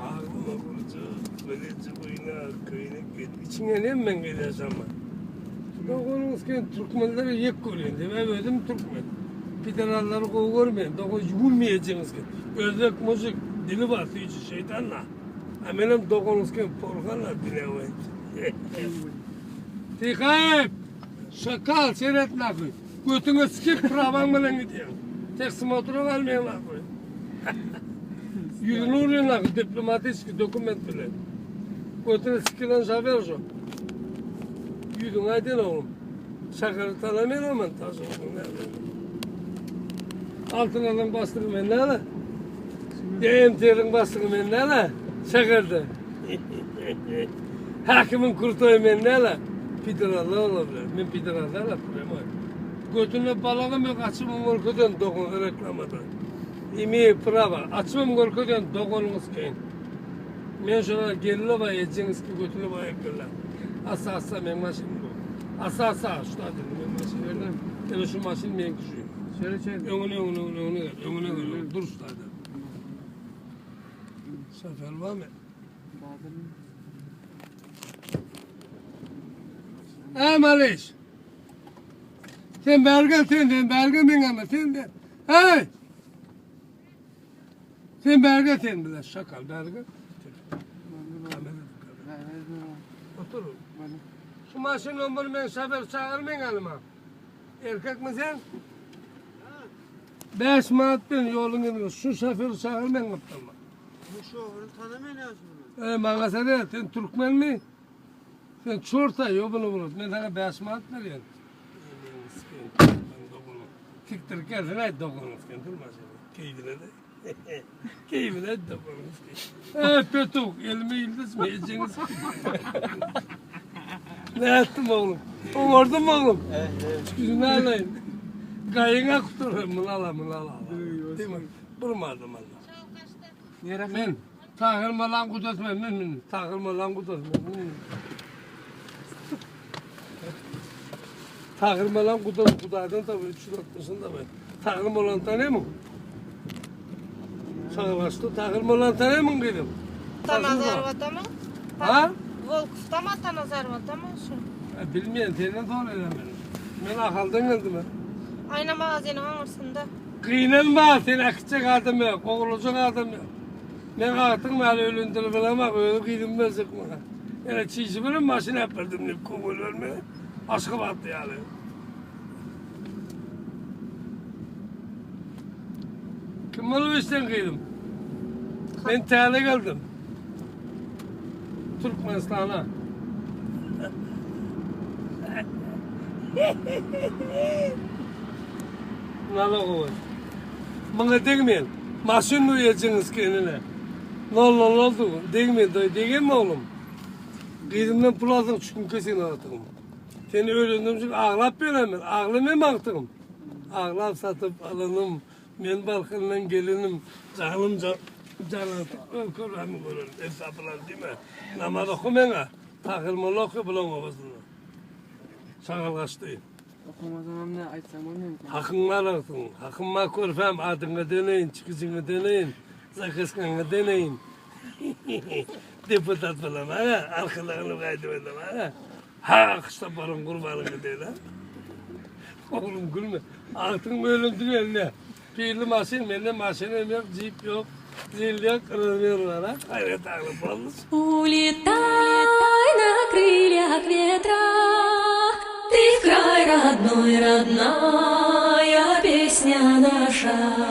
Ağlama burcu, böylece boyuna köyüne gel. İçine ne men geleceğiz ama. Doğunuz ki Türkmenleri yek görüyor. Demek ödüm Türkmen. Pidelalları kovu görmeyin. Doğun yummayacaksınız ki. Özlek müzik dili var. Hiç şeytanla. Amenim doğunuz ki porkanla bilemeyin. Dikkat! Şakal seyretme koy. Götüne sikip pravan bilen gidiyor. Teksim oturup almayın la koy. Yüzünü uğrayın la koy. Diplomatik dokument bilen. Götüne sikilen şafer şu. Yüzün aydın oğlum. Şakarı tanımayın ama taşı oğlum. Altınalın bastırın ben ne la? DMT'nin bastırın ben ne la? Şakarda. Hakimin kurtoyu ben ne la? Pidrallar olabilir. Ben pidrallar yapıyorum. Götüne balağım yok, açımın korkudan dokun reklamada. İmi prava, açımın korkudan dokununuz keyin. Men şuna gelile bay edeceğiniz ki götüne bay eklerler. Asa asa men maşin bu. Asa asa şu da dedim men maşin verdim. Yani şu maşin men küçüğü. Şöyle. Önüne dur şu da dedim. Sefer var mı? Maliş. Sen belge min ama sen de. Hey! Sen belge bile şakal belge. Otur. Şu maşın numara ben sefer çağırmayın hanıma. Erkek mi sen? 5 manat ben yolun gidiyor. Şu seferi çağırmayın kaptanma. Bu şoförü tanımıyor Bana sen sen Türkmen mi? Sen çorta yok bunu. Ben sana 5 manat veriyorum. Siktir gelsin ay dokunuz ki durmasın. Keyfine de. Keyfine de dokunuz ki. Petuk elime yıldız mı yiyeceğiniz? Ne ettim oğlum? Orada mı oğlum? Yüzünü alayım. Gayına kuturum mınala. Değil mi? Durmadım Allah. Ben takılma lan kudasmam. Ben takılma lan kudasmam. Takılma lan kudadan tabii 360'ında ben. Takılma lan tanıyor mu? Sana bastı takılma lan tanıyor mu dedim. Tanazarvata mı? Ha? Volkov'ta mı Tanazarvata mı? Bilmeyen senden doğru edemem. Ben akaldan geldim ben. Ayna mağazanın arasında. Kıynanma sen akıcak adam yok, kovulacak adam yok. Ne kalktın ben ölündürü bilemem, öyle kıydım ben sıkmana. Yani çiğsi benim maşına yapardım, ne kovul vermeye. Aşkı battı yani. Kim olup işten kıydım? Ben tane geldim. Türkmenistan'a. Nala kovar. Bana demeyin. Maşın mı yiyeceksiniz kendine? Ne oldu? Demeyin. Degen mi oğlum? Kıydımdan pul aldım çünkü kesin artık. Seni öğrendim çünkü ağlap veremem. Ağlamaya baktım. Ağlap satıp alınım. Ben balkından gelinim. Canım Kur'an'ı görün. Hesaplar değil mi? Namaz okumayın. Takılmalı oku bulan babasını. Sağal kaçtı. Okumazamam ne aytsam onu. Hakkın var artık. Hakkın var körfem. Adını deneyin, çıkışını deneyin. Zakıskanı deneyin. Deputat falan ha. Arkalarını kaydırdım ha. Ha kışta barın kurbanını değil ha. Oğlum gülme. Altın ölümdür eline. Pirli maşin, bende maşinem yok, cip yok. Zil yok, kırılmıyor var ha. Hayret ağlı ballı. Улетай на крыльях ветра, ты в край родной, родная песня наша.